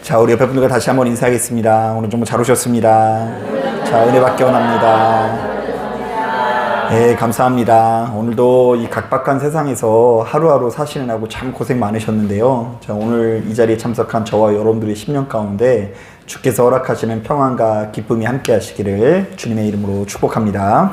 자, 우리 옆에 분들과 다시 한번 인사하겠습니다. 오늘 정말 잘 오셨습니다. 자, 은혜 받기 원합니다. 네, 감사합니다. 오늘도 이 각박한 세상에서 하루하루 사시느라고 참 고생 많으셨는데요. 자, 오늘 이 자리에 참석한 저와 여러분들의 10년 가운데 주께서 허락하시는 평안과 기쁨이 함께 하시기를 주님의 이름으로 축복합니다.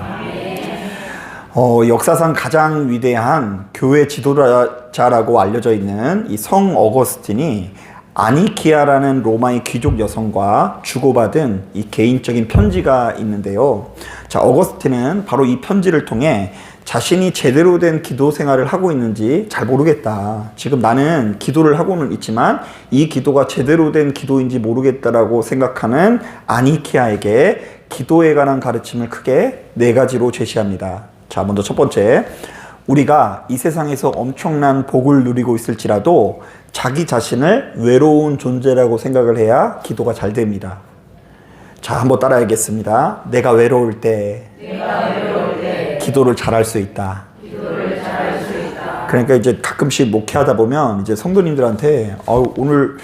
역사상 가장 위대한 교회 지도자라고 알려져 있는 이 성 어거스틴이 아니키아라는 로마의 귀족 여성과 주고받은 이 개인적인 편지가 있는데요. 자, 어거스틴은 바로 이 편지를 통해 자신이 제대로 된 기도 생활을 하고 있는지 잘 모르겠다. 지금 나는 기도를 하고는 있지만 이 기도가 제대로 된 기도인지 모르겠다라고 생각하는 아니키아에게 기도에 관한 가르침을 크게 4가지로 제시합니다. 자, 먼저 첫 번째, 우리가 이 세상에서 엄청난 복을 누리고 있을지라도 자기 자신을 외로운 존재라고 생각을 해야 기도가 잘 됩니다. 자, 한번 따라하겠습니다. 내가 외로울 때 기도를 잘할 수 있다. 그러니까 이제 가끔씩 목회하다 보면 이제 성도님들한테 오늘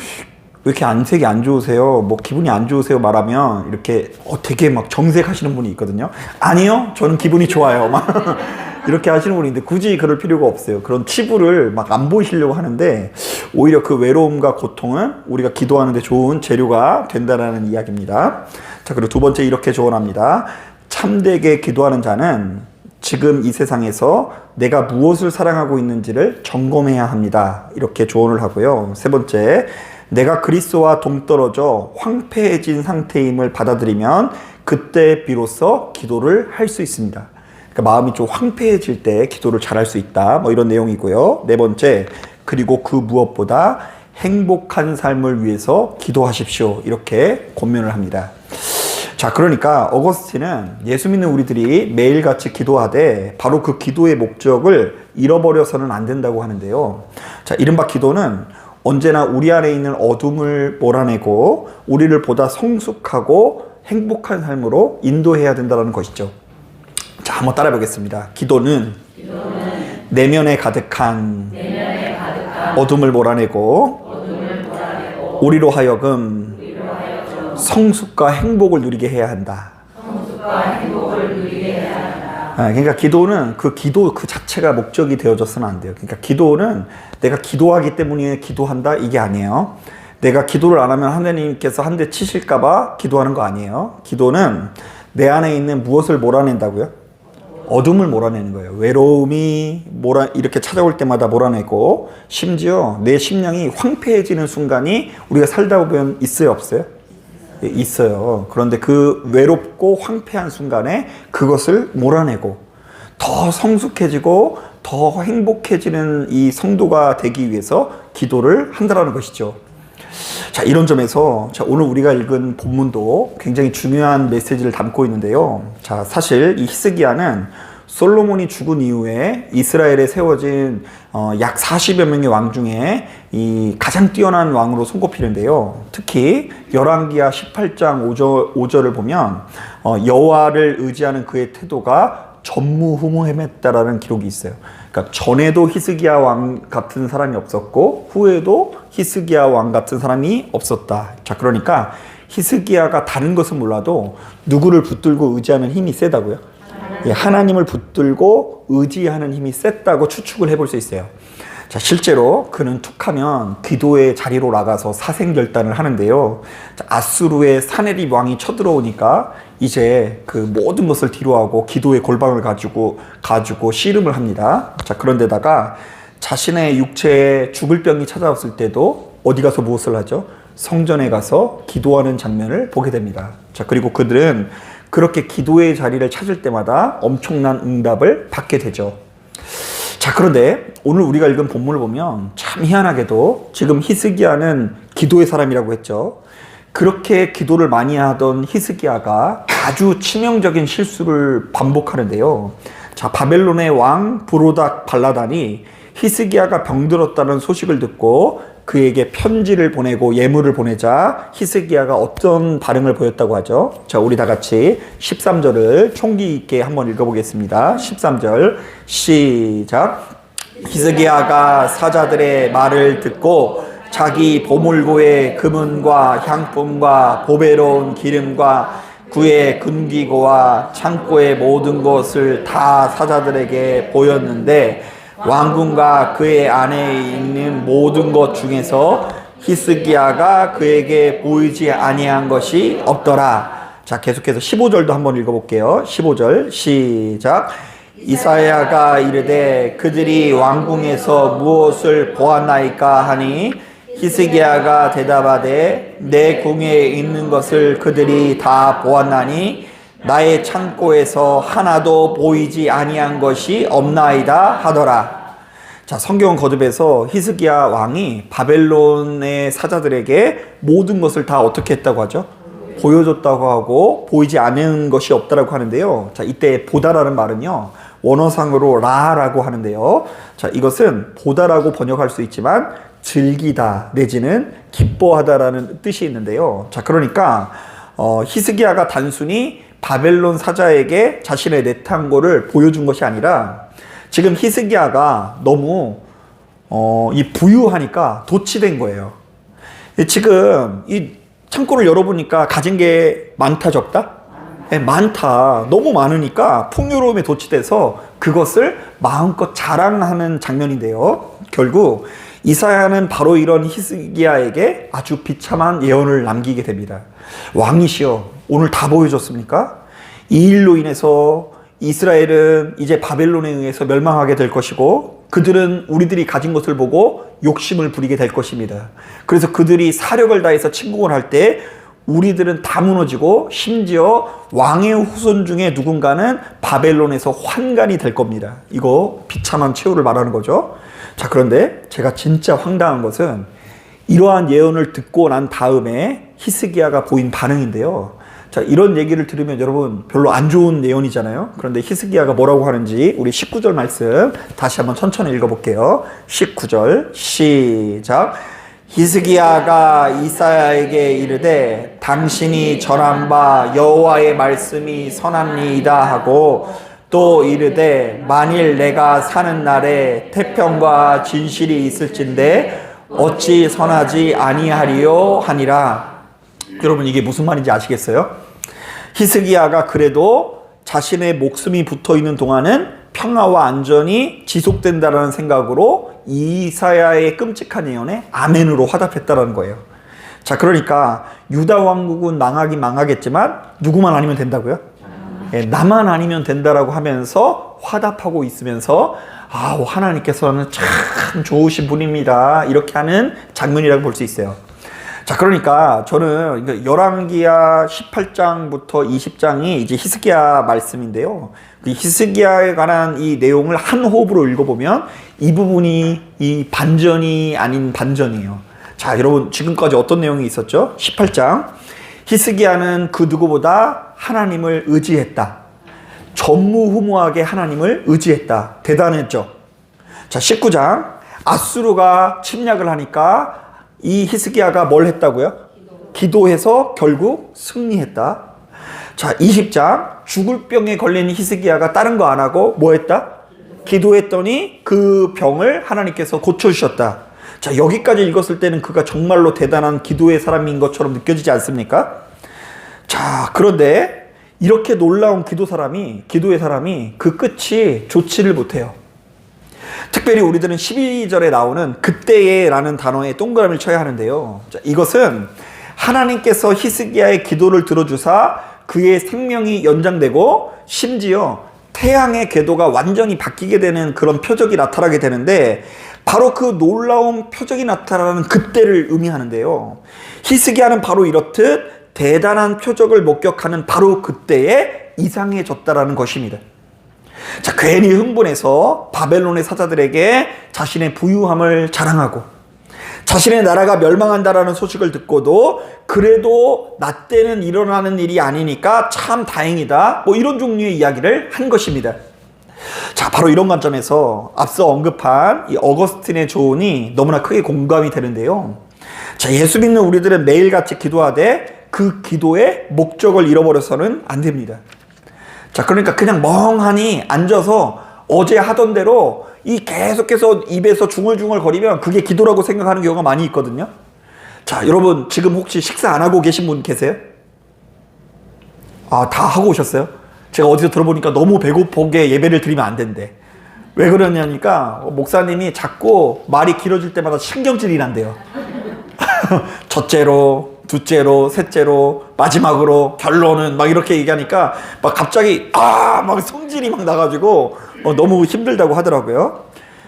왜 이렇게 안색이 안 좋으세요? 뭐 기분이 안 좋으세요? 말하면 이렇게 되게 막 정색하시는 분이 있거든요. 아니요, 저는 기분이 좋아요. 막 이렇게 하시는 분이 있는데 굳이 그럴 필요가 없어요. 그런 치부를 막 안 보이시려고 하는데 오히려 그 외로움과 고통은 우리가 기도하는 데 좋은 재료가 된다는 이야기입니다. 자, 그리고 두 번째 이렇게 조언합니다. 참되게 기도하는 자는 지금 이 세상에서 내가 무엇을 사랑하고 있는지를 점검해야 합니다. 이렇게 조언을 하고요. 세 번째, 내가 그리스도와 동떨어져 황폐해진 상태임을 받아들이면 그때 비로소 기도를 할 수 있습니다. 그러니까 마음이 좀 황폐해질 때 기도를 잘할 수 있다. 뭐 이런 내용이고요. 네 번째, 그리고 그 무엇보다 행복한 삶을 위해서 기도하십시오. 이렇게 권면을 합니다. 자, 그러니까 어거스틴은 예수 믿는 우리들이 매일같이 기도하되 바로 그 기도의 목적을 잃어버려서는 안 된다고 하는데요. 자, 이른바 기도는 언제나 우리 안에 있는 어둠을 몰아내고 우리를 보다 성숙하고 행복한 삶으로 인도해야 된다는 것이죠. 자, 한번 따라 보겠습니다. 기도는 내면에 가득한 어둠을 몰아내고 우리로 하여금 성숙과 행복을 누리게 해야 한다. 그러니까 기도는 그 기도 그 자체가 목적이 되어져서는 안 돼요. 그러니까 기도는 내가 기도하기 때문에 기도한다 이게 아니에요. 내가 기도를 안 하면 하나님께서 한 대 치실까봐 기도하는 거 아니에요. 기도는 내 안에 있는 무엇을 몰아낸다고요? 어둠을 몰아내는 거예요. 외로움이 이렇게 찾아올 때마다 몰아내고 심지어 내 심령이 황폐해지는 순간이 우리가 살다 보면 있어요, 없어요? 있어요. 그런데 그 외롭고 황폐한 순간에 그것을 몰아내고 더 성숙해지고 더 행복해지는 이 성도가 되기 위해서 기도를 한다는 것이죠. 자, 이런 점에서 오늘 우리가 읽은 본문도 굉장히 중요한 메시지를 담고 있는데요. 자, 사실 이 히스기야는 솔로몬이 죽은 이후에 이스라엘에 세워진 약 40여 명의 왕 중에 이 가장 뛰어난 왕으로 손꼽히는데요. 특히 열왕기하 18장 5절을 보면 여호와를 의지하는 그의 태도가 전무후무했다라는 기록이 있어요. 그러니까 전에도 히스기야 왕 같은 사람이 없었고 후에도 히스기야 왕 같은 사람이 없었다. 자, 그러니까 히스기야가 다른 것은 몰라도 누구를 붙들고 의지하는 힘이 세다고요? 하나님을 붙들고 의지하는 힘이 셌다고 추측을 해볼 수 있어요. 자, 실제로 그는 툭하면 기도의 자리로 나가서 사생결단을 하는데요. 자, 아수르의 사네립 왕이 쳐들어오니까 이제 그 모든 것을 뒤로하고 기도의 골방을 가지고 씨름을 합니다. 자, 그런데다가 자신의 육체에 죽을 병이 찾아왔을 때도 어디 가서 무엇을 하죠? 성전에 가서 기도하는 장면을 보게 됩니다. 자, 그리고 그들은 그렇게 기도의 자리를 찾을 때마다 엄청난 응답을 받게 되죠. 자, 그런데 오늘 우리가 읽은 본문을 보면 참 희한하게도 지금 히스기야는 기도의 사람이라고 했죠. 그렇게 기도를 많이 하던 히스기야가 아주 치명적인 실수를 반복하는데요. 자, 바벨론의 왕 브로닥 발라단이 히스기야가 병들었다는 소식을 듣고 그에게 편지를 보내고 예물을 보내자 히스기야가 어떤 반응을 보였다고 하죠? 자, 우리 다 같이 13절을 총기 있게 한번 읽어보겠습니다. 13절 시작. 히스기야가 사자들의 말을 듣고 자기 보물고의 금은과 향품과 보배로운 기름과 그의 금기고와 창고의 모든 것을 다 사자들에게 보였는데 왕궁과 그의 안에 있는 모든 것 중에서 히스기야가 그에게 보이지 아니한 것이 없더라. 자, 계속해서 15절도 한번 읽어볼게요. 15절 시작. 이사야가 이르되 그들이 왕궁에서 무엇을 보았나이까 하니 히스기야가 대답하되 내 궁에 있는 것을 그들이 다 보았나니 나의 창고에서 하나도 보이지 아니한 것이 없나이다 하더라. 자, 성경은 거듭해서 히스기야 왕이 바벨론의 사자들에게 모든 것을 다 어떻게 했다고 하죠? 보여줬다고 하고 보이지 않은 것이 없다라고 하는데요. 자, 이때 보다라는 말은요, 원어상으로 라라고 하는데요. 자, 이것은 보다라고 번역할 수 있지만 즐기다 내지는 기뻐하다라는 뜻이 있는데요. 자, 그러니까 히스기야가 단순히 바벨론 사자에게 자신의 내탄고를 보여준 것이 아니라 지금 히스기야가 너무 이 부유하니까 도취된 거예요. 지금 이 창고를 열어보니까 가진 게 많다 적다? 네, 많다. 너무 많으니까 풍요로움에 도취돼서 그것을 마음껏 자랑하는 장면인데요. 결국 이사야는 바로 이런 히스기야에게 아주 비참한 예언을 남기게 됩니다. 왕이시여, 오늘 다 보여줬습니까? 이 일로 인해서 이스라엘은 이제 바벨론에 의해서 멸망하게 될 것이고 그들은 우리들이 가진 것을 보고 욕심을 부리게 될 것입니다. 그래서 그들이 사력을 다해서 침공을 할 때 우리들은 다 무너지고 심지어 왕의 후손 중에 누군가는 바벨론에서 환관이 될 겁니다. 이거 비참한 최후를 말하는 거죠. 자, 그런데 제가 진짜 황당한 것은 이러한 예언을 듣고 난 다음에 히스기야가 보인 반응인데요. 자, 이런 얘기를 들으면 여러분 별로 안 좋은 예언이잖아요. 그런데 히스기야가 뭐라고 하는지 우리 19절 말씀 다시 한번 천천히 읽어볼게요. 19절 시작. 히스기야가 이사야에게 이르되 당신이 전한 바 여호와의 말씀이 선합니다 하고 또 이르되 만일 내가 사는 날에 태평과 진실이 있을진데 어찌 선하지 아니하리요 하니라. 여러분 이게 무슨 말인지 아시겠어요? 히스기야가 그래도 자신의 목숨이 붙어있는 동안은 평화와 안전이 지속된다라는 생각으로 이사야의 끔찍한 예언에 아멘으로 화답했다라는 거예요. 자, 그러니까 유다 왕국은 망하긴 망하겠지만 누구만 아니면 된다고요? 예, 나만 아니면 된다라고 하면서 화답하고 있으면서 하나님께서는 참 좋으신 분입니다. 이렇게 하는 장면이라고 볼 수 있어요. 자, 그러니까 저는 열왕기야 18장부터 20장이 이제 히스기야 말씀인데요. 히스기야에 관한 이 내용을 한 호흡으로 읽어보면 이 부분이 이 반전이 아닌 반전이에요. 자, 여러분 지금까지 어떤 내용이 있었죠? 18장 히스기야는 그 누구보다 하나님을 의지했다. 전무후무하게 하나님을 의지했다. 대단했죠. 자, 19장 아수르가 침략을 하니까 이 히스기야가 뭘 했다고요? 기도해서 결국 승리했다. 자, 20장 죽을 병에 걸린 히스기야가 다른 거 안 하고 뭐 했다? 기도했더니 그 병을 하나님께서 고쳐주셨다. 자, 여기까지 읽었을 때는 그가 정말로 대단한 기도의 사람인 것처럼 느껴지지 않습니까? 자, 그런데 이렇게 놀라운 기도의 사람이 그 끝이 좋지를 못해요. 특별히 우리들은 12절에 나오는 그때에 라는 단어에 동그라미를 쳐야 하는데요. 자, 이것은 하나님께서 히스기야의 기도를 들어주사 그의 생명이 연장되고 심지어 태양의 궤도가 완전히 바뀌게 되는 그런 표적이 나타나게 되는데 바로 그 놀라운 표적이 나타나는 그때를 의미하는데요. 히스기야는 바로 이렇듯 대단한 표적을 목격하는 바로 그때에 이상해졌다라는 것입니다. 자, 괜히 흥분해서 바벨론의 사자들에게 자신의 부유함을 자랑하고 자신의 나라가 멸망한다라는 소식을 듣고도 그래도 나 때는 일어나는 일이 아니니까 참 다행이다, 뭐 이런 종류의 이야기를 한 것입니다. 자, 바로 이런 관점에서 앞서 언급한 이 어거스틴의 조언이 너무나 크게 공감이 되는데요. 자, 예수 믿는 우리들은 매일같이 기도하되 그 기도의 목적을 잃어버려서는 안 됩니다. 자, 그러니까 그냥 멍하니 앉아서 어제 하던 대로 이 계속해서 입에서 중얼중얼 거리면 그게 기도라고 생각하는 경우가 많이 있거든요. 자, 여러분 지금 혹시 식사 안 하고 계신 분 계세요? 아, 다 하고 오셨어요? 제가 어디서 들어보니까 너무 배고프게 예배를 드리면 안 된대. 왜 그러냐니까 목사님이 자꾸 말이 길어질 때마다 신경질이 난대요. 첫째로, 둘째로, 셋째로, 마지막으로, 결론은 막 이렇게 얘기하니까 막 갑자기 막 성질이 막 나가지고 너무 힘들다고 하더라고요.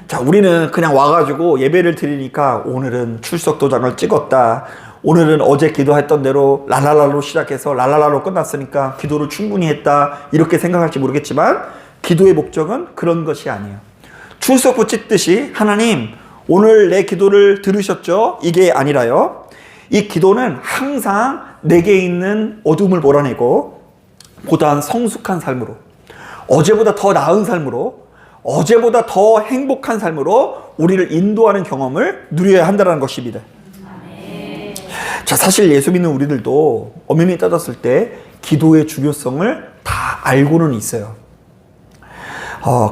자, 우리는 그냥 와가지고 예배를 드리니까 오늘은 출석 도장을 찍었다. 오늘은 어제 기도했던 대로 랄랄라로 시작해서 랄랄라로 끝났으니까 기도를 충분히 했다. 이렇게 생각할지 모르겠지만 기도의 목적은 그런 것이 아니에요. 출석부 찍듯이 하나님 오늘 내 기도를 들으셨죠? 이게 아니라요. 이 기도는 항상 내게 있는 어둠을 몰아내고 보다 성숙한 삶으로, 어제보다 더 나은 삶으로, 어제보다 더 행복한 삶으로 우리를 인도하는 경험을 누려야 한다는 것입니다. 자, 사실 예수 믿는 우리들도 엄연히 따졌을 때 기도의 중요성을 다 알고는 있어요.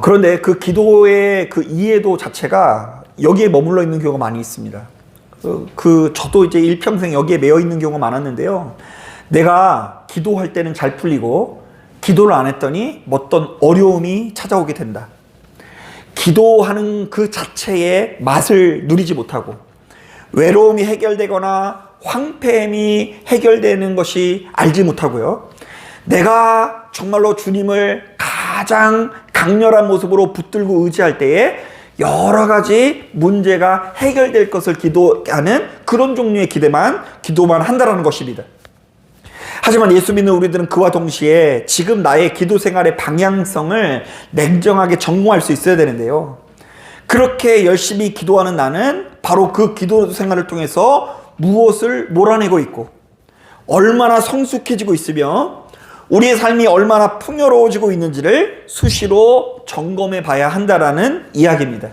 그런데 그 기도의 그 이해도 자체가 여기에 머물러 있는 경우가 많이 있습니다. 저도 이제 일평생 여기에 매여 있는 경우가 많았는데요. 내가 기도할 때는 잘 풀리고 기도를 안 했더니 어떤 어려움이 찾아오게 된다. 기도하는 그 자체의 맛을 누리지 못하고 외로움이 해결되거나 황폐함이 해결되는 것이 알지 못하고요. 내가 정말로 주님을 가장 강렬한 모습으로 붙들고 의지할 때에 여러 가지 문제가 해결될 것을 기도하는 그런 종류의 기도만 한다는 것입니다. 하지만 예수 믿는 우리들은 그와 동시에 지금 나의 기도 생활의 방향성을 냉정하게 점검할 수 있어야 되는데요. 그렇게 열심히 기도하는 나는 바로 그 기도 생활을 통해서 무엇을 몰아내고 있고 얼마나 성숙해지고 있으며 우리의 삶이 얼마나 풍요로워지고 있는지를 수시로 점검해 봐야 한다라는 이야기입니다.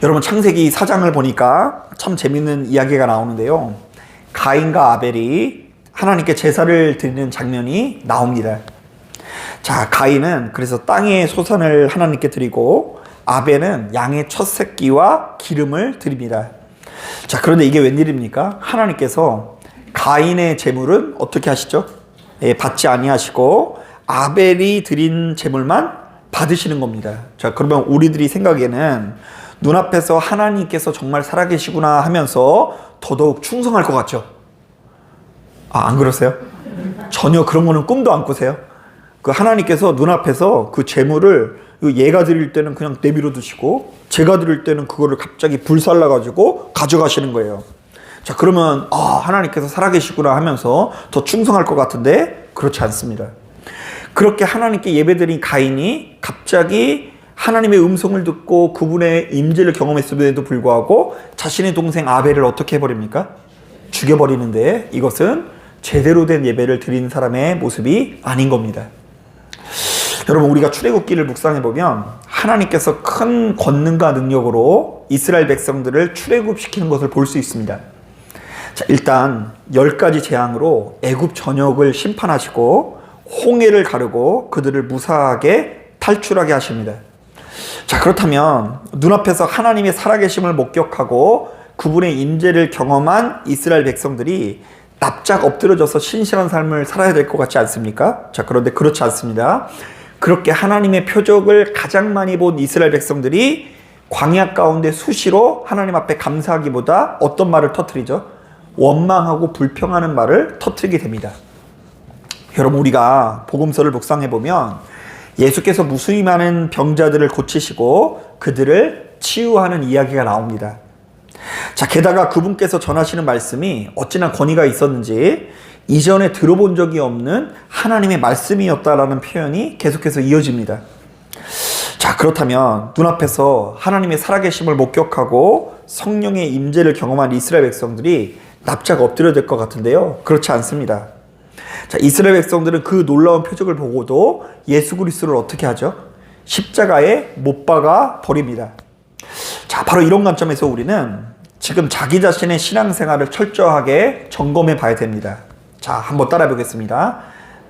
여러분 창세기 4장을 보니까 참 재밌는 이야기가 나오는데요. 가인과 아벨이 하나님께 제사를 드리는 장면이 나옵니다. 자, 가인은 그래서 땅의 소산을 하나님께 드리고 아벨은 양의 첫 새끼와 기름을 드립니다. 자, 그런데 이게 웬일입니까? 하나님께서 가인의 제물은 어떻게 하시죠? 받지 아니하시고 아벨이 드린 제물만 받으시는 겁니다. 자, 그러면 우리들이 생각에는 눈앞에서 하나님께서 정말 살아계시구나 하면서 더더욱 충성할 것 같죠? 안 그러세요? 전혀 그런 거는 꿈도 안 꾸세요? 그 하나님께서 눈앞에서 그 제물을 얘가 드릴 때는 그냥 내버려 두시고 제가 드릴 때는 그거를 갑자기 불살라가지고 가져가시는 거예요. 자, 그러면 하나님께서 살아계시구나 하면서 더 충성할 것 같은데 그렇지 않습니다. 그렇게 하나님께 예배드린 가인이 갑자기 하나님의 음성을 듣고 그분의 임재를 경험했음에도 불구하고 자신의 동생 아벨을 어떻게 해버립니까? 죽여버리는데 이것은 제대로 된 예배를 드리는 사람의 모습이 아닌 겁니다. 여러분, 우리가 출애굽기를 묵상해보면 하나님께서 큰 권능과 능력으로 이스라엘 백성들을 출애굽시키는 것을 볼 수 있습니다. 자, 일단 10가지 재앙으로 애굽 전역을 심판하시고 홍해를 가르고 그들을 무사하게 탈출하게 하십니다. 자, 그렇다면 눈앞에서 하나님의 살아계심을 목격하고 그분의 임재를 경험한 이스라엘 백성들이 납작 엎드려져서 신실한 삶을 살아야 될 것 같지 않습니까? 자, 그런데 그렇지 않습니다. 그렇게 하나님의 표적을 가장 많이 본 이스라엘 백성들이 광야 가운데 수시로 하나님 앞에 감사하기보다 어떤 말을 터뜨리죠? 원망하고 불평하는 말을 터뜨리게 됩니다. 여러분, 우리가 복음서를 묵상해보면 예수께서 무수히 많은 병자들을 고치시고 그들을 치유하는 이야기가 나옵니다. 자, 게다가 그분께서 전하시는 말씀이 어찌나 권위가 있었는지 이전에 들어본 적이 없는 하나님의 말씀이었다라는 표현이 계속해서 이어집니다. 자, 그렇다면 눈앞에서 하나님의 살아계심을 목격하고 성령의 임재를 경험한 이스라엘 백성들이 납작 엎드려야 될 것 같은데요. 그렇지 않습니다. 자, 이스라엘 백성들은 그 놀라운 표적을 보고도 예수 그리스도를 어떻게 하죠? 십자가에 못 박아 버립니다. 자, 바로 이런 관점에서 우리는 지금 자기 자신의 신앙생활을 철저하게 점검해 봐야 됩니다. 자, 한번 따라 보겠습니다.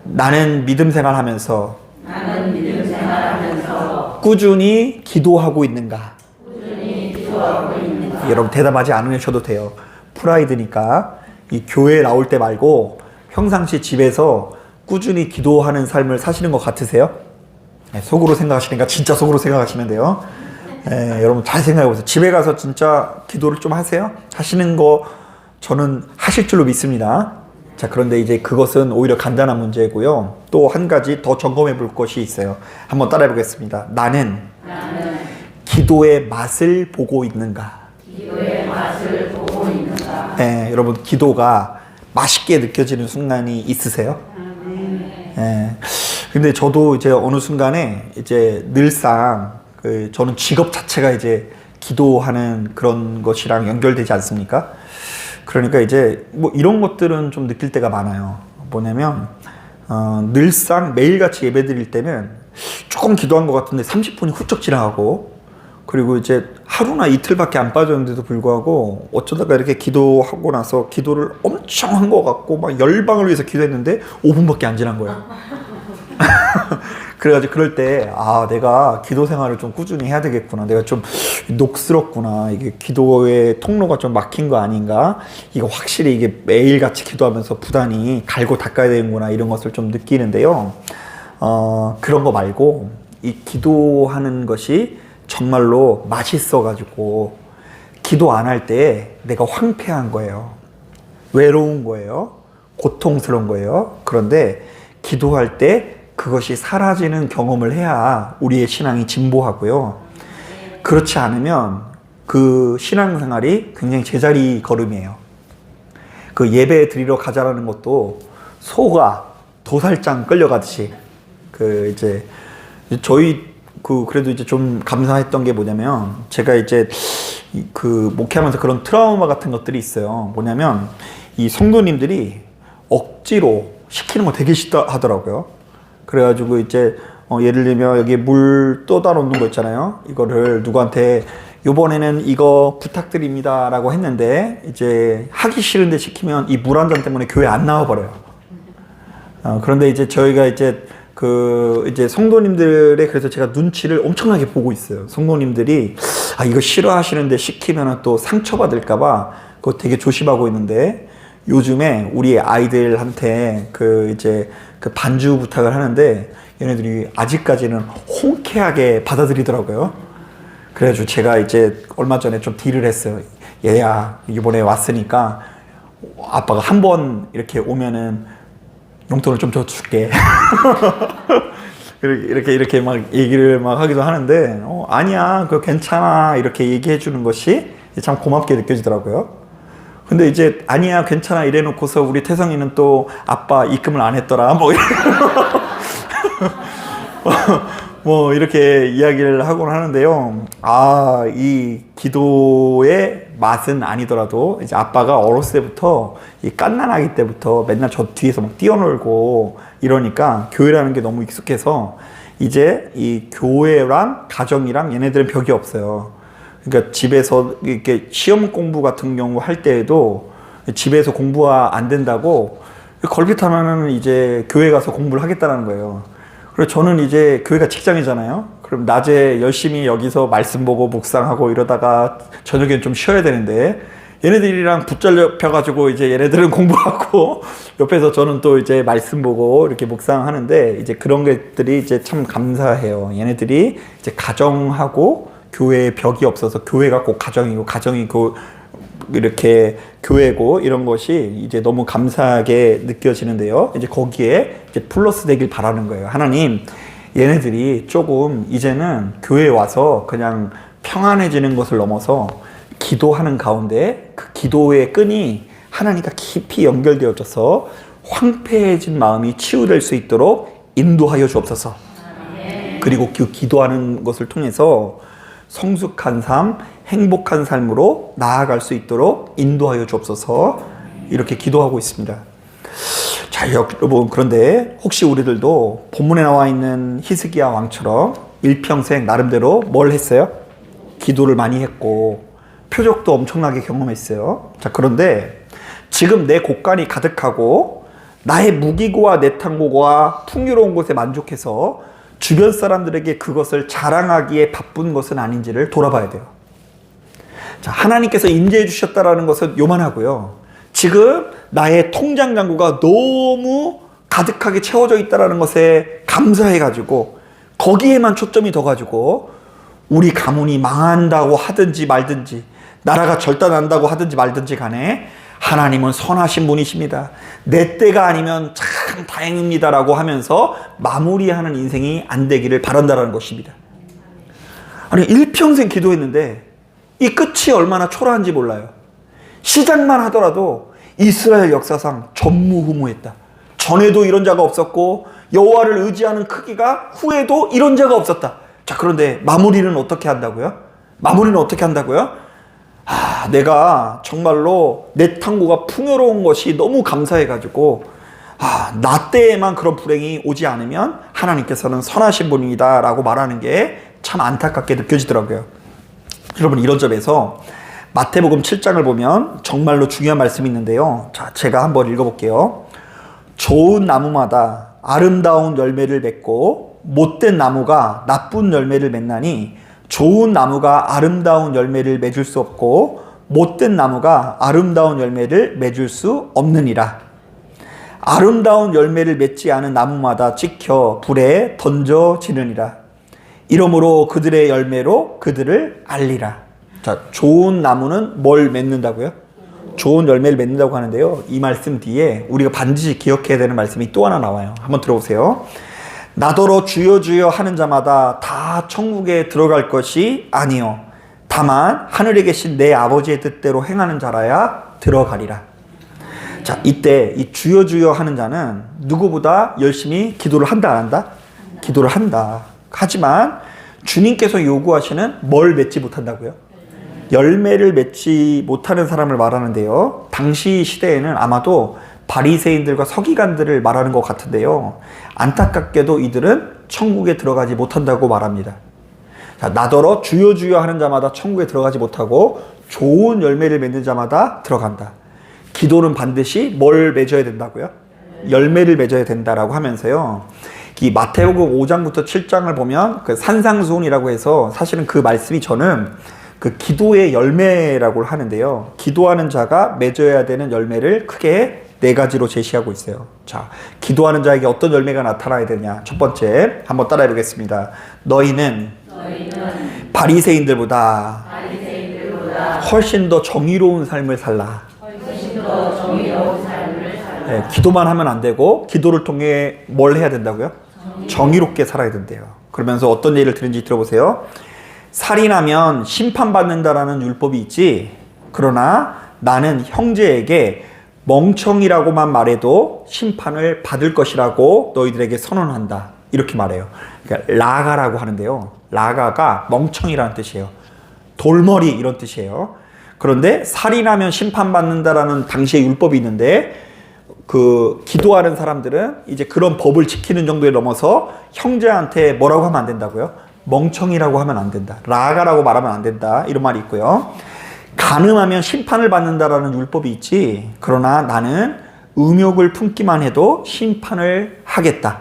나는 믿음 생활하면서 꾸준히 기도하고 있는가? 여러분 대답하지 않으셔도 돼요. 프라이드니까. 이 교회에 나올 때 말고 평상시 집에서 꾸준히 기도하는 삶을 사시는 것 같으세요? 네, 속으로 생각하시니까 진짜 속으로 생각하시면 돼요. 네, 여러분 잘 생각해 보세요. 집에 가서 진짜 기도를 좀 하세요? 하시는 거 저는 하실 줄로 믿습니다. 자, 그런데 이제 그것은 오히려 간단한 문제고요. 또 한 가지 더 점검해 볼 것이 있어요. 한번 따라해 보겠습니다. 나는 기도의 맛을 보고 있는가? 네, 여러분 기도가 맛있게 느껴지는 순간이 있으세요? 네. 근데 저도 이제 어느 순간에 이제 늘상 저는 직업 자체가 이제 기도하는 그런 것이랑 연결되지 않습니까? 그러니까 이제 뭐 이런 것들은 좀 느낄 때가 많아요. 뭐냐면 늘상 매일같이 예배 드릴 때는 조금 기도한 것 같은데 30분이 훌쩍 지나가고, 그리고 이제 하루나 이틀밖에 안 빠졌는데도 불구하고 어쩌다가 이렇게 기도하고 나서 기도를 엄청 한 것 같고 막 열방을 위해서 기도했는데 5분밖에 안 지난 거예요. 그래가지고 그럴 때 내가 기도 생활을 좀 꾸준히 해야 되겠구나, 내가 좀 녹슬었구나, 이게 기도의 통로가 좀 막힌 거 아닌가, 이거 확실히 이게 매일같이 기도하면서 부단히 갈고 닦아야 되는구나, 이런 것을 좀 느끼는데요. 그런 거 말고 이 기도하는 것이 정말로 맛있어가지고 기도 안 할 때 내가 황폐한 거예요. 외로운 거예요. 고통스러운 거예요. 그런데 기도할 때 그것이 사라지는 경험을 해야 우리의 신앙이 진보하고요. 그렇지 않으면 그 신앙생활이 굉장히 제자리 걸음이에요. 그 예배 드리러 가자라는 것도 소가 도살장 끌려가듯이 이제 저희 그래도 이제 좀 감사했던 게 뭐냐면, 제가 이제 목회하면서 그런 트라우마 같은 것들이 있어요. 뭐냐면 이 성도님들이 억지로 시키는 거 되게 싫다 하더라고요. 그래가지고 이제 예를 들면 여기 물 떠다 놓는 거 있잖아요. 이거를 누구한테 요번에는 이거 부탁드립니다 라고 했는데 이제 하기 싫은데 시키면 이 물 한 잔 때문에 교회 안 나와버려요. 그런데 이제 저희가 이제 이제 성도님들의, 그래서 제가 눈치를 엄청나게 보고 있어요. 성도님들이 이거 싫어하시는데 시키면 또 상처받을까봐 그거 되게 조심하고 있는데, 요즘에 우리 아이들한테 이제 반주 부탁을 하는데 얘네들이 아직까지는 홍쾌하게 받아들이더라고요. 그래가지고 제가 이제 얼마 전에 좀 딜을 했어요. 얘야, 이번에 왔으니까 아빠가 한 번 이렇게 오면은 용돈을 좀 줘줄게. 이렇게 막 얘기를 막 하기도 하는데, 아니야, 그거 괜찮아, 이렇게 얘기해 주는 것이 참 고맙게 느껴지더라고요. 근데 이제 아니야, 괜찮아 이래 놓고서 우리 태성이는 또 아빠 입금을 안 했더라, 뭐 이렇게 이야기를 하곤 하는데요. 이 기도의 맛은 아니더라도 이제 아빠가 어렸을 때부터 이 갓난아기 때부터 맨날 저 뒤에서 막 뛰어놀고 이러니까 교회라는 게 너무 익숙해서 이제 이 교회랑 가정이랑 얘네들은 벽이 없어요. 그러니까 집에서 이렇게 시험 공부 같은 경우 할 때에도 집에서 공부가 안 된다고 걸핏하면은 이제 교회 가서 공부를 하겠다는 거예요. 그래서 저는 이제 교회가 직장이잖아요. 그럼 낮에 열심히 여기서 말씀 보고 묵상하고 이러다가 저녁엔 좀 쉬어야 되는데, 얘네들이랑 붙잡혀가지고 이제 얘네들은 공부하고 옆에서 저는 또 이제 말씀 보고 이렇게 묵상하는데, 이제 그런 것들이 이제 참 감사해요. 얘네들이 이제 가정하고 교회에 벽이 없어서 교회가 꼭 가정이고 가정이 이렇게 교회고 이런 것이 이제 너무 감사하게 느껴지는데요. 이제 거기에 이제 플러스 되길 바라는 거예요. 하나님, 얘네들이 조금 이제는 교회에 와서 그냥 평안해지는 것을 넘어서 기도하는 가운데 그 기도의 끈이 하나님과 깊이 연결되어져서 황폐해진 마음이 치유될 수 있도록 인도하여 주옵소서. 그리고 그 기도하는 것을 통해서 성숙한 삶, 행복한 삶으로 나아갈 수 있도록 인도하여 주옵소서. 이렇게 기도하고 있습니다. 자, 여러분, 그런데 혹시 우리들도 본문에 나와 있는 히스기야 왕처럼 일평생 나름대로 뭘 했어요? 기도를 많이 했고 표적도 엄청나게 경험했어요. 자, 그런데 지금 내 곳간이 가득하고 나의 무기고와 내 탕고가 풍요로운 곳에 만족해서 주변 사람들에게 그것을 자랑하기에 바쁜 것은 아닌지를 돌아봐야 돼요. 자, 하나님께서 인재해 주셨다라는 것은 요만하고요. 지금 나의 통장 잔고가 너무 가득하게 채워져 있다는 것에 감사해가지고 거기에만 초점이 더 가지고 우리 가문이 망한다고 하든지 말든지 나라가 절단한다고 하든지 말든지 간에 하나님은 선하신 분이십니다. 내 때가 아니면 참 다행입니다라고 하면서 마무리하는 인생이 안 되기를 바란다는 것입니다. 아니 일평생 기도했는데 이 끝이 얼마나 초라한지 몰라요. 시작만 하더라도 이스라엘 역사상 전무후무했다. 전에도 이런 자가 없었고 여호와를 의지하는 크기가 후에도 이런 자가 없었다. 자, 그런데 마무리는 어떻게 한다고요? 마무리는 어떻게 한다고요? 내가 정말로 내 탕고가 풍요로운 것이 너무 감사해가지고 나 때에만 그런 불행이 오지 않으면 하나님께서는 선하신 분이다 라고 말하는 게 참 안타깝게 느껴지더라고요. 여러분, 이런 점에서 마태복음 7장을 보면 정말로 중요한 말씀이 있는데요. 자, 제가 한번 읽어볼게요. 좋은 나무마다 아름다운 열매를 맺고 못된 나무가 나쁜 열매를 맺나니 좋은 나무가 아름다운 열매를 맺을 수 없고 못된 나무가 아름다운 열매를 맺을 수 없느니라. 아름다운 열매를 맺지 않은 나무마다 찍혀 불에 던져지느니라. 이러므로 그들의 열매로 그들을 알리라. 자, 좋은 나무는 뭘 맺는다고요? 좋은 열매를 맺는다고 하는데요. 이 말씀 뒤에 우리가 반드시 기억해야 되는 말씀이 또 하나 나와요. 한번 들어보세요. 나더러 주여 주여 하는 자마다 다 천국에 들어갈 것이 아니요 다만 하늘에 계신 내 아버지의 뜻대로 행하는 자라야 들어가리라. 자, 이때 이 주여 주여 하는 자는 누구보다 열심히 기도를 한다 안 한다? 기도를 한다. 하지만 주님께서 요구하시는 뭘 맺지 못한다고요? 열매를 맺지 못하는 사람을 말하는데요. 당시 시대에는 아마도 바리새인들과 서기관들을 말하는 것 같은데요. 안타깝게도 이들은 천국에 들어가지 못한다고 말합니다. 자, 나더러 주여 주여 하는 자마다 천국에 들어가지 못하고 좋은 열매를 맺는 자마다 들어간다. 기도는 반드시 뭘 맺어야 된다고요? 열매를 맺어야 된다라고 하면서요. 이 마태복음 5장부터 7장을 보면 그 산상수훈이라고 해서 사실은 그 말씀이 저는 그 기도의 열매라고 하는데요. 기도하는 자가 맺어야 되는 열매를 크게 4가지로 제시하고 있어요. 자, 기도하는 자에게 어떤 열매가 나타나야 되냐. 첫 번째, 한번 따라해 보겠습니다. 너희는 바리새인들보다 훨씬 더 정의로운 삶을 살라. 네, 기도만 하면 안 되고 기도를 통해 뭘 해야 된다고요? 정의롭게 살아야 된대요. 그러면서 어떤 예를 들은지 들어보세요. 살인하면 심판받는다라는 율법이 있지. 그러나 나는 형제에게 멍청이라고만 말해도 심판을 받을 것이라고 너희들에게 선언한다. 이렇게 말해요. 그러니까 라가라고 하는데요. 라가가 멍청이라는 뜻이에요. 돌머리 이런 뜻이에요. 그런데 살인하면 심판받는다라는 당시의 율법이 있는데 그 기도하는 사람들은 이제 그런 법을 지키는 정도에 넘어서 형제한테 뭐라고 하면 안 된다고요? 멍청이라고 하면 안 된다. 라가라고 말하면 안 된다. 이런 말이 있고요. 간음하면 심판을 받는다라는 율법이 있지. 그러나 나는 음욕을 품기만 해도 심판을 하겠다.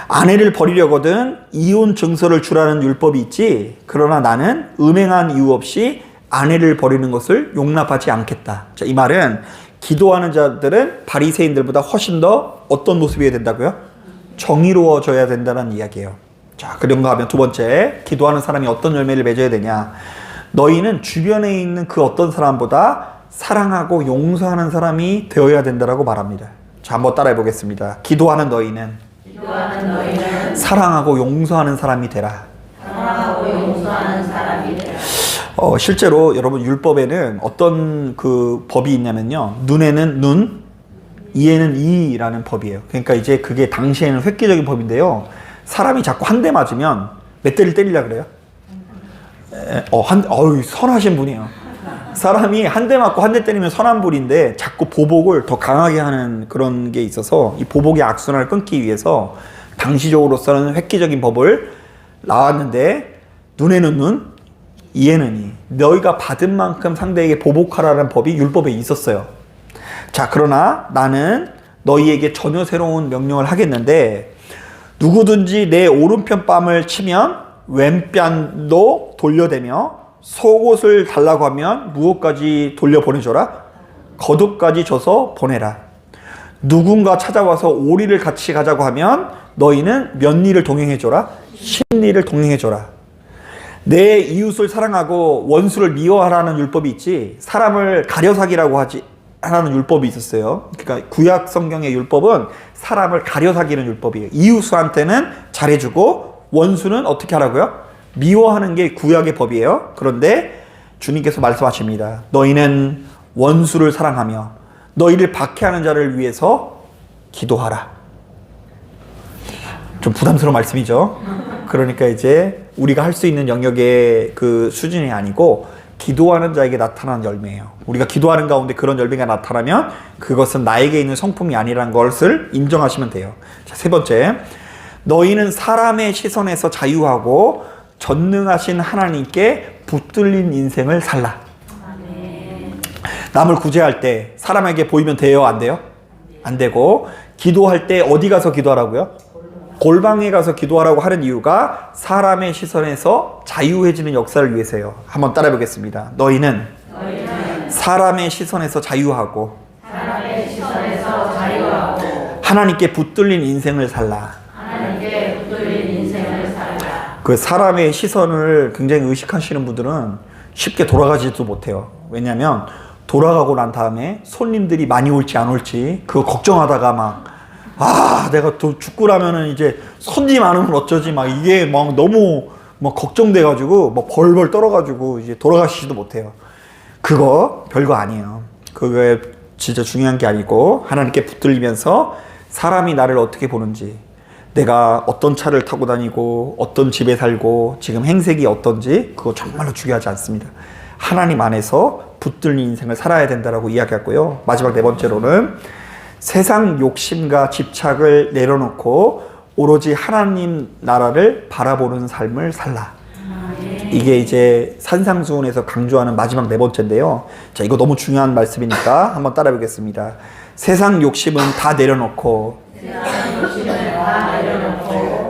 아내를 버리려거든 이혼 증서를 주라는 율법이 있지. 그러나 나는 음행한 이유 없이 아내를 버리는 것을 용납하지 않겠다. 자, 이 말은 기도하는 자들은 바리새인들보다 훨씬 더 어떤 모습이어야 된다고요? 정의로워져야 된다는 이야기예요. 자, 그런가 하면 두 번째, 기도하는 사람이 어떤 열매를 맺어야 되냐. 너희는 주변에 있는 그 어떤 사람보다 사랑하고 용서하는 사람이 되어야 된다라고 말합니다. 자, 한번 따라해 보겠습니다. 기도하는 너희는 사랑하고 용서하는 사람이 되라. 실제로 여러분 율법에는 어떤 그 법이 있냐면요. 눈에는 눈, 이에는 이라는 법이에요. 그러니까 이제 그게 당시에는 획기적인 법인데요. 사람이 자꾸 한 대 맞으면 몇 대를 때리려고 그래요? 선하신 분이에요. 사람이 한 대 맞고 한 대 때리면 선한 분인데 자꾸 보복을 더 강하게 하는 그런 게 있어서 이 보복의 악순환을 끊기 위해서 당시적으로서는 획기적인 법을 나왔는데 눈에는 눈, 이에는 이. 너희가 받은 만큼 상대에게 보복하라는 법이 율법에 있었어요. 자, 그러나 나는 너희에게 전혀 새로운 명령을 하겠는데 누구든지 내 오른편 뺨을 치면 왼뺨도 돌려대며 속옷을 달라고 하면 무엇까지 돌려보내줘라? 겉옷까지 줘서 보내라. 누군가 찾아와서 오리를 같이 가자고 하면 너희는 몇 리를 동행해줘라? 10리를 동행해줘라. 내 이웃을 사랑하고 원수를 미워하라는 율법이 있지, 사람을 가려사기라고 하라는 율법이 있었어요. 그러니까 구약 성경의 율법은 사람을 가려사기는 율법이에요. 이웃한테는 잘해주고 원수는 어떻게 하라고요? 미워하는 게 구약의 법이에요. 그런데 주님께서 말씀하십니다. 너희는 원수를 사랑하며 너희를 박해하는 자를 위해서 기도하라. 좀 부담스러운 말씀이죠. 그러니까 이제 우리가 할 수 있는 영역의 그 수준이 아니고 기도하는 자에게 나타나는 열매예요. 우리가 기도하는 가운데 그런 열매가 나타나면 그것은 나에게 있는 성품이 아니라는 것을 인정하시면 돼요. 자, 세 번째, 너희는 사람의 시선에서 자유하고 전능하신 하나님께 붙들린 인생을 살라. 남을 구제할 때 사람에게 보이면 돼요? 안 돼요? 안 되고, 기도할 때 어디 가서 기도하라고요? 골방에 가서 기도하라고 하는 이유가 사람의 시선에서 자유해지는 역사를 위해서요. 한번 따라 해보겠습니다. 너희는 사람의 시선에서 자유하고 하나님께 붙들린 인생을 살라. 그 사람의 시선을 굉장히 의식하시는 분들은 쉽게 돌아가지도 못해요. 왜냐하면 돌아가고 난 다음에 손님들이 많이 올지 안 올지 그거 걱정하다가 막 내가 또 죽고 나면은 이제 손님 안 오면 어쩌지 막 이게 막 너무 막 걱정돼가지고 막 벌벌 떨어가지고 이제 돌아가시지도 못해요. 그거 별거 아니에요. 그게 진짜 중요한 게 아니고 하나님께 붙들리면서 사람이 나를 어떻게 보는지, 내가 어떤 차를 타고 다니고 어떤 집에 살고 지금 행색이 어떤지 그거 정말로 중요하지 않습니다. 하나님 안에서 붙들린 인생을 살아야 된다라고 이야기했고요. 마지막 네 번째로는 세상 욕심과 집착을 내려놓고 오로지 하나님 나라를 바라보는 삶을 살라. 이게 이제 산상수훈에서 강조하는 마지막 네 번째인데요. 자, 이거 너무 중요한 말씀이니까 한번 따라 보겠습니다. 세상 욕심은 다 내려놓고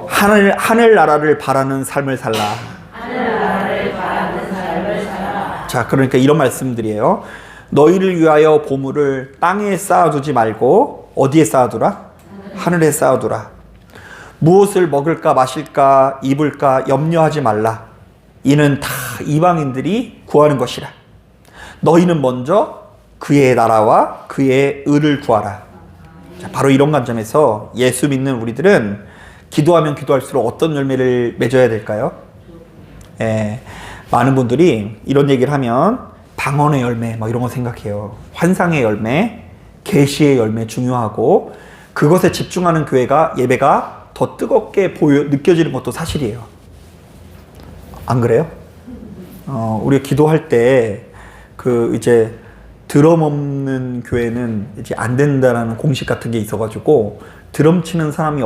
하늘 나라를 바라는 삶을 살라. 자, 그러니까 이런 말씀들이에요. 너희를 위하여 보물을 땅에 쌓아두지 말고 어디에 쌓아두라? 하늘에 쌓아두라. 무엇을 먹을까 마실까 입을까 염려하지 말라. 이는 다 이방인들이 구하는 것이라. 너희는 먼저 그의 나라와 그의 의를 구하라. 자, 바로 이런 관점에서 예수 믿는 우리들은 기도하면 기도할수록 어떤 열매를 맺어야 될까요? 많은 분들이 이런 얘기를 하면 방언의 열매 막 이런 거 생각해요. 환상의 열매, 계시의 열매 중요하고 그것에 집중하는 예배가 더 뜨겁게 느껴지는 것도 사실이에요. 안 그래요? 우리가 기도할 때 이제 드럼 없는 교회는 이제 안 된다라는 공식 같은 게 있어가지고 드럼 치는 사람이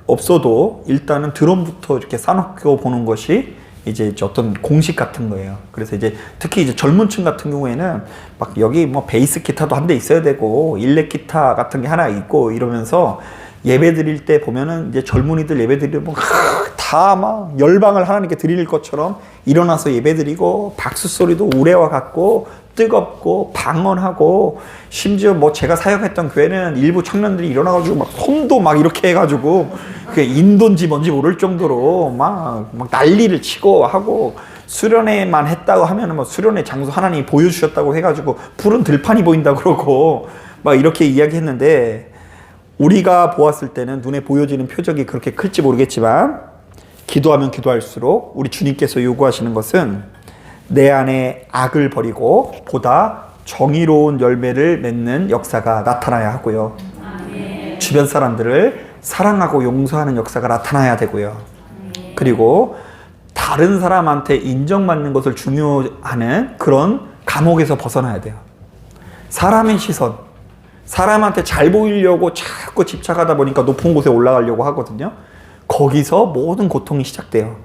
없어도 일단은 드럼부터 이렇게 쌓아놓고 보는 것이 이제 어떤 공식 같은 거예요. 그래서 이제 특히 이제 젊은 층 같은 경우에는 막 여기 뭐 베이스 기타도 한 대 있어야 되고 일렉 기타 같은 게 하나 있고 이러면서 예배 드릴 때 보면은 이제 젊은이들 예배 드리면 다 막 열방을 하나님께 드릴 것처럼 일어나서 예배 드리고 박수 소리도 우레와 같고 뜨겁고 방언하고 심지어 뭐 제가 사역했던 교회는 일부 청년들이 일어나가지고 막 손도 막 이렇게 해가지고 그게 인도인지 뭔지 모를 정도로 막 난리를 치고 하고 수련회만 했다고 하면은 뭐 수련회 장소 하나님이 보여주셨다고 해가지고 푸른 들판이 보인다 그러고 막 이렇게 이야기했는데 우리가 보았을 때는 눈에 보여지는 표적이 그렇게 클지 모르겠지만 기도하면 기도할수록 우리 주님께서 요구하시는 것은 내 안에 악을 버리고 보다 정의로운 열매를 맺는 역사가 나타나야 하고요. 주변 사람들을 사랑하고 용서하는 역사가 나타나야 되고요. 그리고 다른 사람한테 인정받는 것을 중요하는 그런 감옥에서 벗어나야 돼요. 사람의 시선, 사람한테 잘 보이려고 자꾸 집착하다 보니까 높은 곳에 올라가려고 하거든요. 거기서 모든 고통이 시작돼요.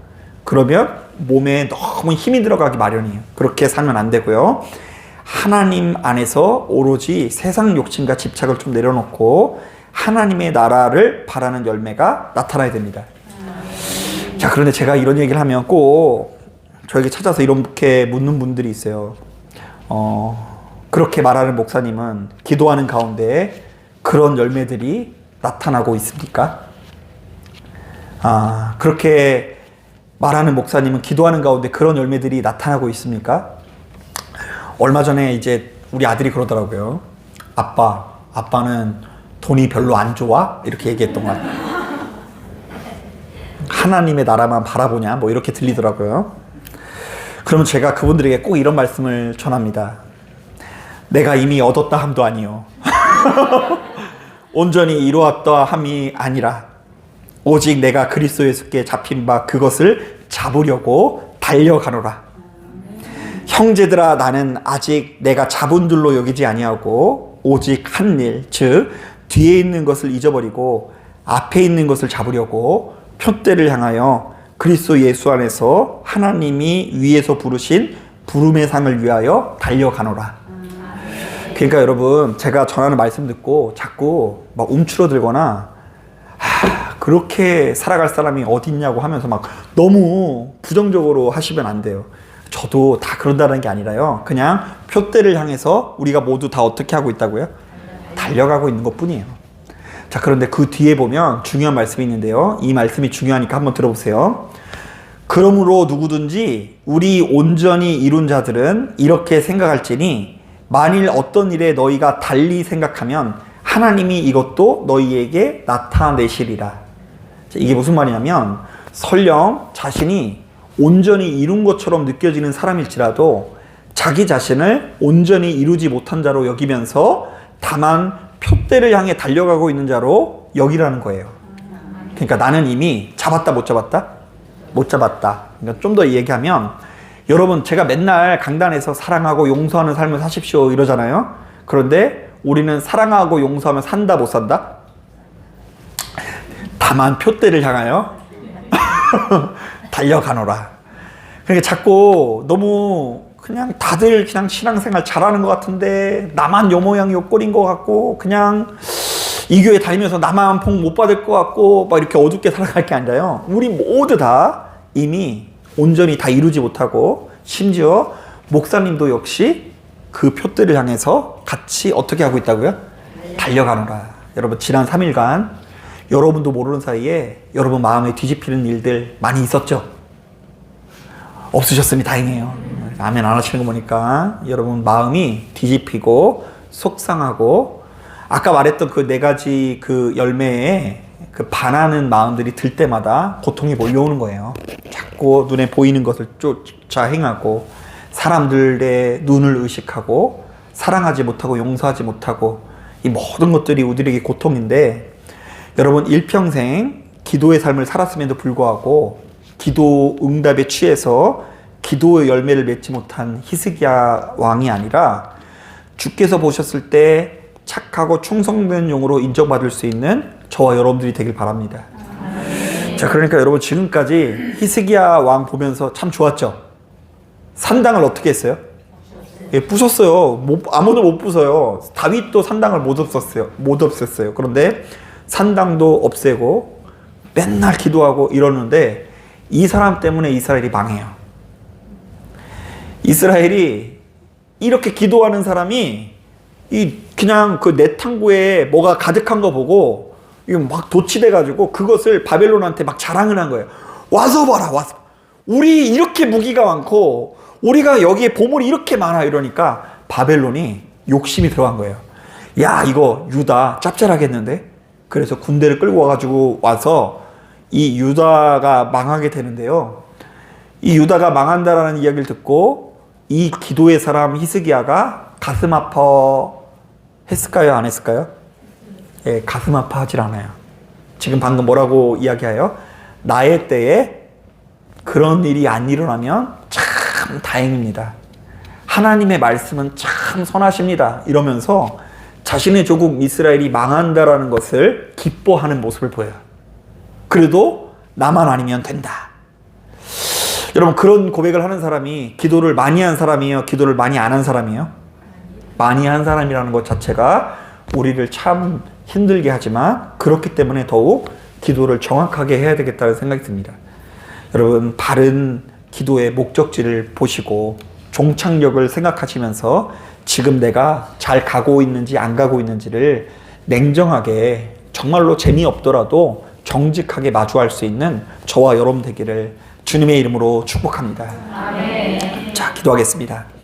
그러면 몸에 너무 힘이 들어가기 마련이에요. 그렇게 살면 안 되고요. 하나님 안에서 오로지 세상 욕심과 집착을 좀 내려놓고 하나님의 나라를 바라는 열매가 나타나야 됩니다. 자, 그런데 제가 이런 얘기를 하면 꼭 저에게 찾아서 이렇게 묻는 분들이 있어요. 그렇게 말하는 목사님은 기도하는 가운데 그런 열매들이 나타나고 있습니까? 그렇게 말하는 목사님은 기도하는 가운데 그런 열매들이 나타나고 있습니까? 얼마 전에 이제 우리 아들이 그러더라고요. 아빠는 돈이 별로 안 좋아? 이렇게 얘기했던 것 같아요. 하나님의 나라만 바라보냐? 뭐 이렇게 들리더라고요. 그러면 제가 그분들에게 꼭 이런 말씀을 전합니다. 내가 이미 얻었다 함도 아니요. 온전히 이루었다 함이 아니라 오직 내가 그리스도 예수께 잡힌 바 그것을 잡으려고 달려가노라. 형제들아, 나는 아직 내가 잡은 줄로 여기지 아니하고 오직 한 일, 즉 뒤에 있는 것을 잊어버리고 앞에 있는 것을 잡으려고 표대를 향하여 그리스도 예수 안에서 하나님이 위에서 부르신 부름의 상을 위하여 달려가노라. 그러니까 여러분, 제가 전하는 말씀 듣고 자꾸 막 움츠러들거나 그렇게 살아갈 사람이 어디 있냐고 하면서 막 너무 부정적으로 하시면 안 돼요. 저도 다 그런다는 게 아니라요. 그냥 표대를 향해서 우리가 모두 다 어떻게 하고 있다고요? 달려가고 있는 것 뿐이에요. 자, 그런데 그 뒤에 보면 중요한 말씀이 있는데요. 이 말씀이 중요하니까 한번 들어보세요. 그러므로 누구든지 우리 온전히 이룬 자들은 이렇게 생각할지니 만일 어떤 일에 너희가 달리 생각하면 하나님이 이것도 너희에게 나타내시리라. 이게 무슨 말이냐면 설령 자신이 온전히 이룬 것처럼 느껴지는 사람일지라도 자기 자신을 온전히 이루지 못한 자로 여기면서 다만 표대를 향해 달려가고 있는 자로 여기라는 거예요. 그러니까 나는 이미 잡았다 못 잡았다? 못 잡았다. 그러니까 좀 더 얘기하면 여러분, 제가 맨날 강단에서 사랑하고 용서하는 삶을 사십시오 이러잖아요. 그런데 우리는 사랑하고 용서하면 산다 못 산다? 다만 표대를 향하여 달려가노라. 그러니까 자꾸 너무 그냥 다들 그냥 신앙생활 잘하는 것 같은데 나만 요 모양 요 꼴인 것 같고 그냥 이 교회 다니면서 나만 복 못 받을 것 같고 막 이렇게 어둡게 살아갈 게 아니라요. 우리 모두 다 이미 온전히 다 이루지 못하고 심지어 목사님도 역시 그 표대를 향해서 같이 어떻게 하고 있다고요? 달려가노라. 여러분, 지난 3일간 여러분도 모르는 사이에 여러분 마음에 뒤집히는 일들 많이 있었죠? 없으셨으니 다행이에요. 아멘 안 하시는 거 보니까 여러분 마음이 뒤집히고 속상하고 아까 말했던 그 4가지 그 열매에 그 반하는 마음들이 들 때마다 고통이 몰려오는 거예요. 자꾸 눈에 보이는 것을 쫓아 행하고 사람들의 눈을 의식하고 사랑하지 못하고 용서하지 못하고 이 모든 것들이 우리에게 고통인데 여러분 일평생 기도의 삶을 살았음에도 불구하고 기도 응답에 취해서 기도의 열매를 맺지 못한 히스기야 왕이 아니라 주께서 보셨을 때 착하고 충성된 용으로 인정받을 수 있는 저와 여러분들이 되길 바랍니다. 자, 그러니까 여러분 지금까지 히스기야 왕 보면서 참 좋았죠? 산당을 어떻게 했어요? 예, 부쉈어요. 아무도 못 부숴요. 다윗도 산당을 못 없앴어요. 그런데 산당도 없애고 맨날 기도하고 이러는데 이 사람 때문에 이스라엘이 망해요. 이스라엘이 이렇게 기도하는 사람이 그냥 그 내탕구에 뭐가 가득한 거 보고 이거 막 도취돼가지고 그것을 바벨론한테 막 자랑을 한 거예요. 와서 봐라, 와서. 우리 이렇게 무기가 많고 우리가 여기에 보물이 이렇게 많아 이러니까 바벨론이 욕심이 들어간 거예요. 야, 이거 유다 짭짤하겠는데? 그래서 군대를 끌고 와서 이 유다가 망하게 되는데요. 이 유다가 망한다라는 이야기를 듣고 이 기도의 사람 히스기야가 가슴 아파 했을까요? 안 했을까요? 예, 가슴 아파하질 않아요. 지금 방금 뭐라고 이야기해요? 나의 때에 그런 일이 안 일어나면 참 다행입니다. 하나님의 말씀은 참 선하십니다. 이러면서 자신의 조국 이스라엘이 망한다라는 것을 기뻐하는 모습을 보여요. 그래도 나만 아니면 된다. 여러분, 그런 고백을 하는 사람이 기도를 많이 한 사람이에요? 기도를 많이 안 한 사람이에요? 많이 한 사람이라는 것 자체가 우리를 참 힘들게 하지만 그렇기 때문에 더욱 기도를 정확하게 해야 되겠다는 생각이 듭니다. 여러분, 바른 기도의 목적지를 보시고 종착역을 생각하시면서 지금 내가 잘 가고 있는지 안 가고 있는지를 냉정하게, 정말로 재미없더라도 정직하게 마주할 수 있는 저와 여러분 되기를 주님의 이름으로 축복합니다. 아멘. 자, 기도하겠습니다.